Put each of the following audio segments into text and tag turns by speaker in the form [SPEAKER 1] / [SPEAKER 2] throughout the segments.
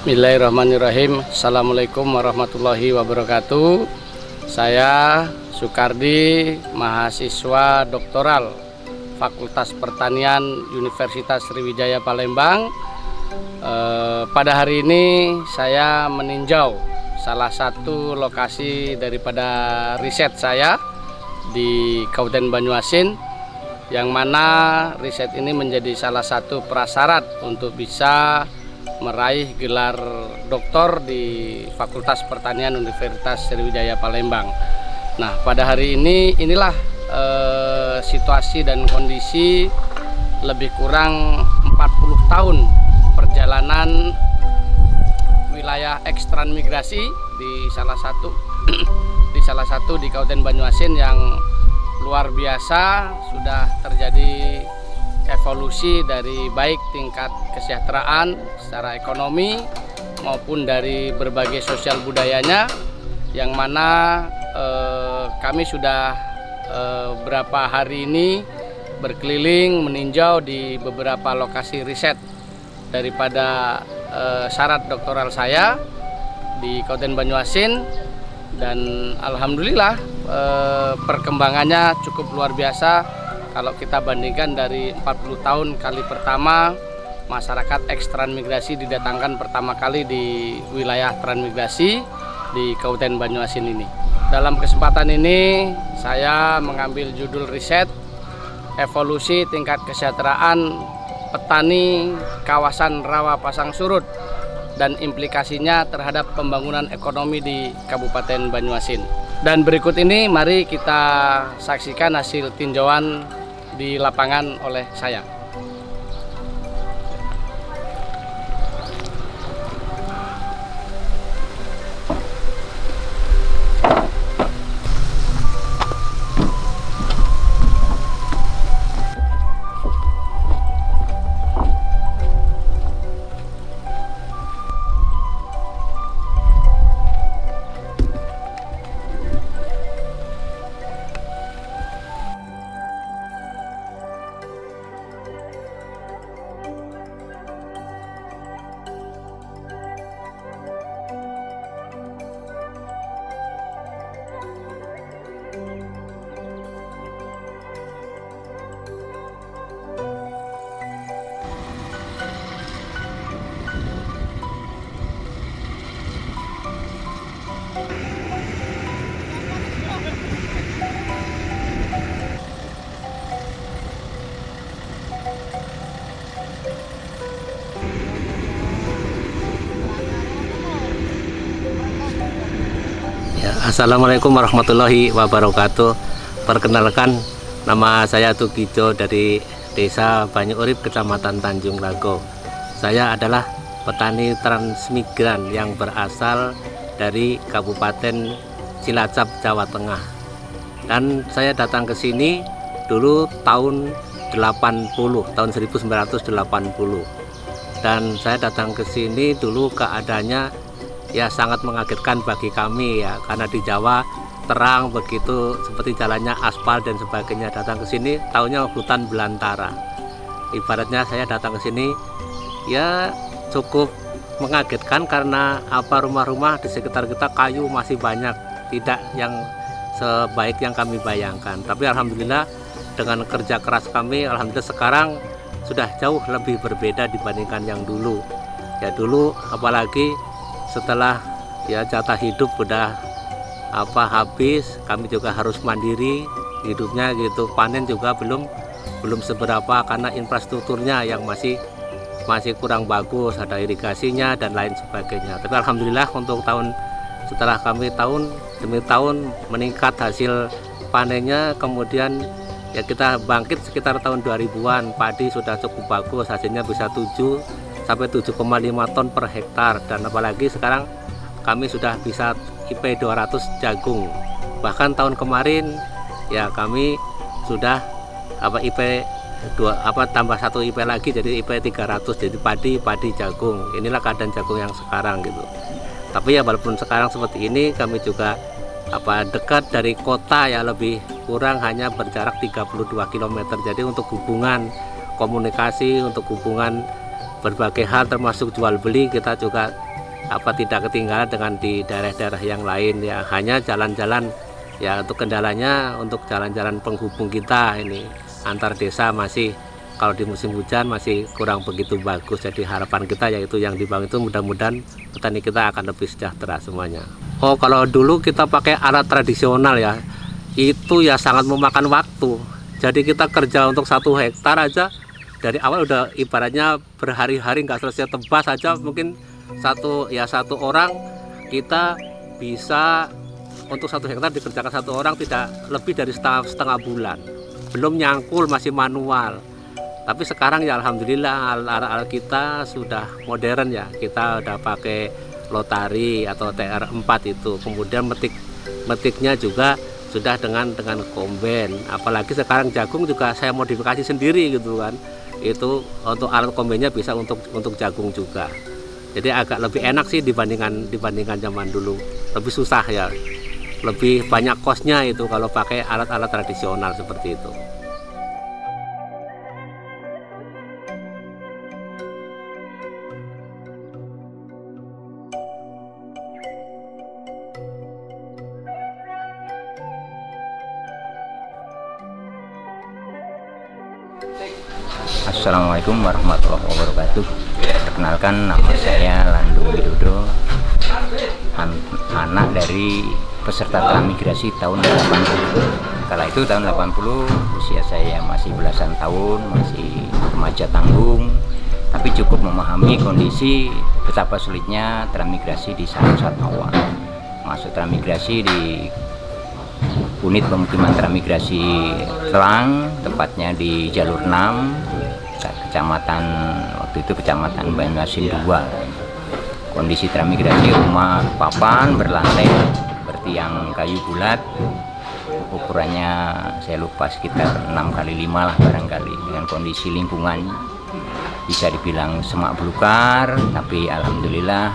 [SPEAKER 1] Bismillahirrahmanirrahim. Assalamualaikum warahmatullahi wabarakatuh. Saya Sukardi, mahasiswa doktoral Fakultas Pertanian Universitas Sriwijaya Palembang. Pada hari ini saya meninjau salah satu lokasi daripada riset saya di Kabupaten Banyuasin, yang mana riset ini menjadi salah satu prasyarat untuk bisa meraih gelar doktor di Fakultas Pertanian Universitas Sriwijaya Palembang. Nah, pada hari ini inilah situasi dan kondisi lebih kurang 40 tahun perjalanan wilayah ekstransmigrasi di salah satu di Kabupaten Banyuasin yang luar biasa. Sudah terjadi evolusi dari baik tingkat kesejahteraan secara ekonomi maupun dari berbagai sosial budayanya, yang mana kami sudah beberapa hari ini berkeliling meninjau di beberapa lokasi riset daripada syarat doktoral saya di Kabupaten Banyuasin, dan alhamdulillah perkembangannya cukup luar biasa. Kalau kita bandingkan dari 40 tahun kali pertama masyarakat ekstransmigrasi didatangkan pertama kali di wilayah transmigrasi di Kabupaten Banyuasin ini. Dalam kesempatan ini saya mengambil judul riset evolusi tingkat kesejahteraan petani kawasan rawa pasang surut dan implikasinya terhadap pembangunan ekonomi di Kabupaten Banyuasin. Dan berikut ini mari kita saksikan hasil tinjauan di lapangan oleh saya.
[SPEAKER 2] Assalamualaikum warahmatullahi wabarakatuh. Perkenalkan, nama saya Tukijo dari Desa Banyuurip, Kecamatan Tanjung Lago. Saya adalah petani transmigran yang berasal dari Kabupaten Cilacap, Jawa Tengah. Dan saya datang ke sini dulu tahun 1980. Dan saya datang ke sini dulu keadaannya ya sangat mengagetkan bagi kami ya, karena di Jawa terang begitu seperti jalannya aspal dan sebagainya. Datang ke sini tahunya hutan belantara. Ibaratnya saya datang ke sini ya cukup mengagetkan, karena rumah-rumah di sekitar kita kayu masih banyak, tidak yang sebaik yang kami bayangkan. Tapi alhamdulillah dengan kerja keras kami, alhamdulillah sekarang sudah jauh lebih berbeda dibandingkan yang dulu. Ya dulu apalagi setelah ya jatah hidup udah habis, kami juga harus mandiri hidupnya gitu. Panen juga belum seberapa karena infrastrukturnya yang masih kurang bagus, ada irigasinya dan lain sebagainya. Tapi alhamdulillah untuk setelah kami tahun demi tahun meningkat hasil panennya, kemudian ya kita bangkit sekitar tahun 2000-an, padi sudah cukup bagus, hasilnya bisa 7 sampai 7,5 ton per hektar, dan apalagi sekarang kami sudah bisa IP 200 jagung. Bahkan tahun kemarin ya kami sudah IP tambah 1 IP lagi jadi IP 300, jadi padi jagung. Inilah keadaan jagung yang sekarang gitu. Tapi ya walaupun sekarang seperti ini, kami juga dekat dari kota ya, lebih kurang hanya berjarak 32 km. Jadi untuk hubungan komunikasi, untuk hubungan berbagai hal termasuk jual beli, kita juga tidak ketinggalan dengan di daerah-daerah yang lain ya. Hanya jalan-jalan ya, untuk kendalanya untuk jalan-jalan penghubung kita ini antar desa masih kalau di musim hujan masih kurang begitu bagus. Jadi harapan kita yaitu yang dibangun itu mudah-mudahan petani kita akan lebih sejahtera semuanya. Oh, kalau dulu kita pakai alat tradisional ya, itu ya sangat memakan waktu. Jadi kita kerja untuk 1 hektar aja dari awal udah ibaratnya berhari-hari nggak selesai tebas aja, mungkin satu orang kita bisa untuk 1 hektar dikerjakan 1 orang tidak lebih dari setengah bulan. Belum nyangkul, masih manual. Tapi sekarang ya alhamdulillah alat-alat kita sudah modern ya. Kita udah pakai lotari atau TR4 itu. Kemudian metiknya juga sudah dengan komben. Apalagi sekarang jagung juga saya modifikasi sendiri gitu kan. Itu untuk alat kombennya bisa untuk jagung juga. Jadi agak lebih enak sih dibandingkan zaman dulu. Lebih susah ya. Lebih banyak kosnya itu kalau pakai alat-alat tradisional seperti itu.
[SPEAKER 3] Assalamualaikum warahmatullahi wabarakatuh. Perkenalkan, nama saya Landung Widodo, anak dari peserta transmigrasi tahun 80. Kala itu tahun 80 usia saya masih belasan tahun, masih remaja tanggung, tapi cukup memahami kondisi betapa sulitnya transmigrasi di saat awal. Masuk transmigrasi di unit pemukiman transmigrasi Telang, tepatnya di jalur 6, kecamatan waktu itu kecamatan Banyuasin 2. Kondisi transmigrasi rumah papan berlantai bertiang kayu bulat, ukurannya saya lupa sekitar 6x5 lah barangkali. Dengan kondisi lingkungan bisa dibilang semak belukar, tapi alhamdulillah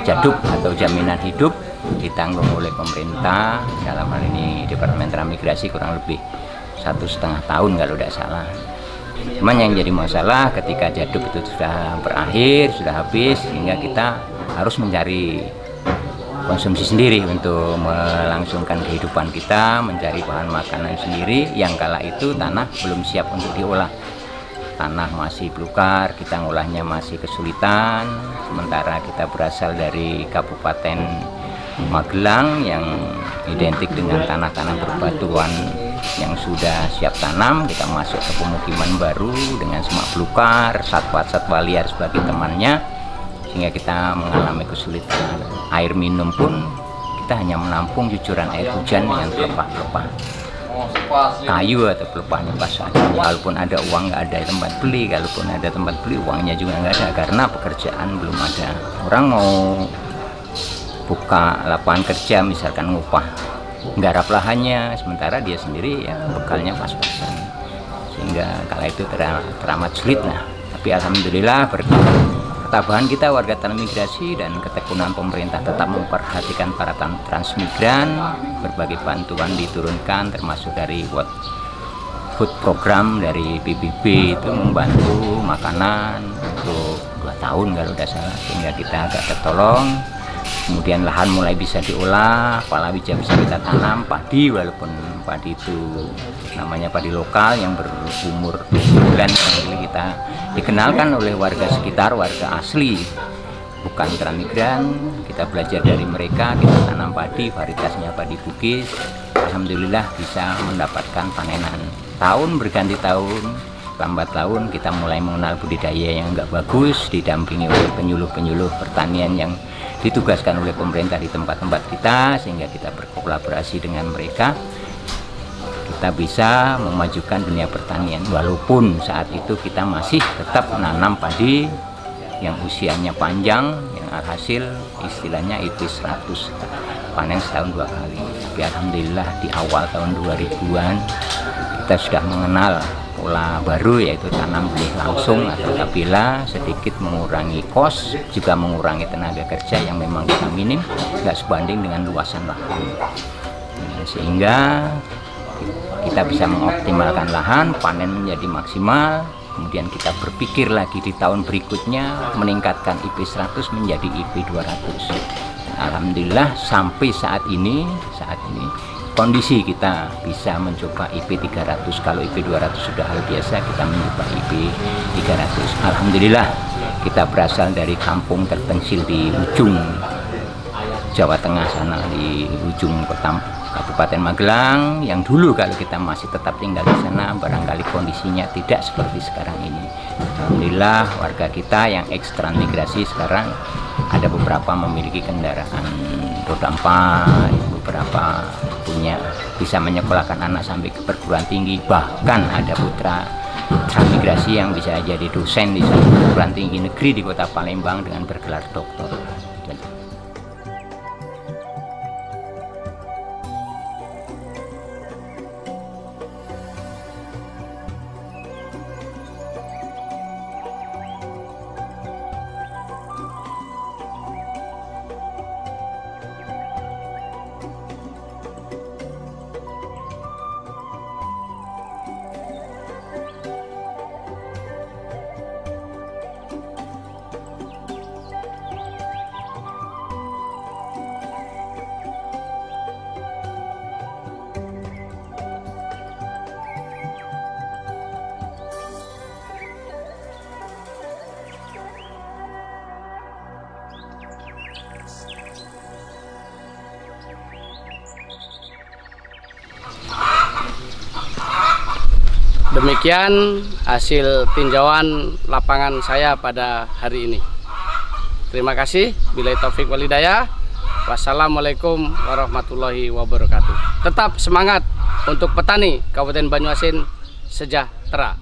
[SPEAKER 3] jaduk atau jaminan hidup ditanggung oleh pemerintah, dalam hal ini Departemen Transmigrasi, kurang lebih 1,5 tahun kalau tidak salah. Cuman yang jadi masalah ketika jaduk itu sudah berakhir, sudah habis, sehingga kita harus mencari konsumsi sendiri untuk melangsungkan kehidupan kita, mencari bahan makanan sendiri, yang kala itu tanah belum siap untuk diolah. Tanah masih belukar, kita ngolahnya masih kesulitan, sementara kita berasal dari Kabupaten Magelang yang identik dengan tanah-tanah berbatuan yang sudah siap tanam. Kita masuk ke pemukiman baru dengan semak belukar, satwa-satwa liar sebagai temannya, sehingga kita mengalami kesulitan. Air minum pun kita hanya menampung cucuran air hujan yang pelepah-pelepah kayu atau pelepah-pelepah saja. Kalaupun ada uang nggak ada tempat beli, kalaupun ada tempat beli uangnya juga nggak ada karena pekerjaan belum ada. Orang mau buka lapangan kerja misalkan ngupah nggarap lahannya, sementara dia sendiri ya bekalnya pas-pasan, sehingga kala itu teramat sulit lah. Tapi alhamdulillah ketabahan kita warga transmigrasi dan ketekunan pemerintah tetap memperhatikan para transmigran, berbagai bantuan diturunkan termasuk dari food program dari PBB itu membantu makanan untuk 2 tahun kalau tidak salah, sehingga kita agak tertolong. Kemudian lahan mulai bisa diolah, palawija bisa kita tanam, padi, walaupun padi itu namanya padi lokal yang berumur 7 bulan, kita dikenalkan oleh warga sekitar, warga asli bukan transmigran, kita belajar dari mereka, kita tanam padi, varietasnya padi Bugis. Alhamdulillah bisa mendapatkan panenan. Tahun berganti tahun, lambat tahun kita mulai mengenal budidaya yang enggak bagus, didampingi oleh penyuluh-penyuluh pertanian yang ditugaskan oleh pemerintah di tempat-tempat kita, sehingga kita berkolaborasi dengan mereka. Kita bisa memajukan dunia pertanian, walaupun saat itu kita masih tetap menanam padi yang usianya panjang, yang alhasil istilahnya IP 100, panen setahun 2 kali. Tapi alhamdulillah di awal tahun 2000-an kita sudah mengenal pola baru, yaitu tanam benih langsung atau tabela, sedikit mengurangi kos, juga mengurangi tenaga kerja yang memang kita minim, nggak sebanding dengan luasan lahan. Sehingga kita bisa mengoptimalkan lahan, panen menjadi maksimal. Kemudian kita berpikir lagi di tahun berikutnya meningkatkan IP 100 menjadi IP 200. Alhamdulillah sampai saat ini kondisi kita bisa mencoba IP 300. Kalau IP 200 sudah hal biasa, kita mencoba IP 300. Alhamdulillah kita berasal dari kampung terpencil di ujung Jawa Tengah sana, di ujung kota Kabupaten Magelang, yang dulu kalau kita masih tetap tinggal di sana barangkali kondisinya tidak seperti sekarang ini. Alhamdulillah warga kita yang ekstransmigrasi sekarang ada beberapa memiliki kendaraan roda 4, beberapa punya bisa menyekolahkan anak sampai ke perguruan tinggi, bahkan ada putra transmigrasi yang bisa jadi dosen di perguruan tinggi negeri di Kota Palembang dengan bergelar doktor.
[SPEAKER 1] Demikian hasil tinjauan lapangan saya pada hari ini. Terima kasih. Billahi taufik wal hidayah. Wassalamualaikum warahmatullahi wabarakatuh. Tetap semangat untuk petani Kabupaten Banyuasin sejahtera.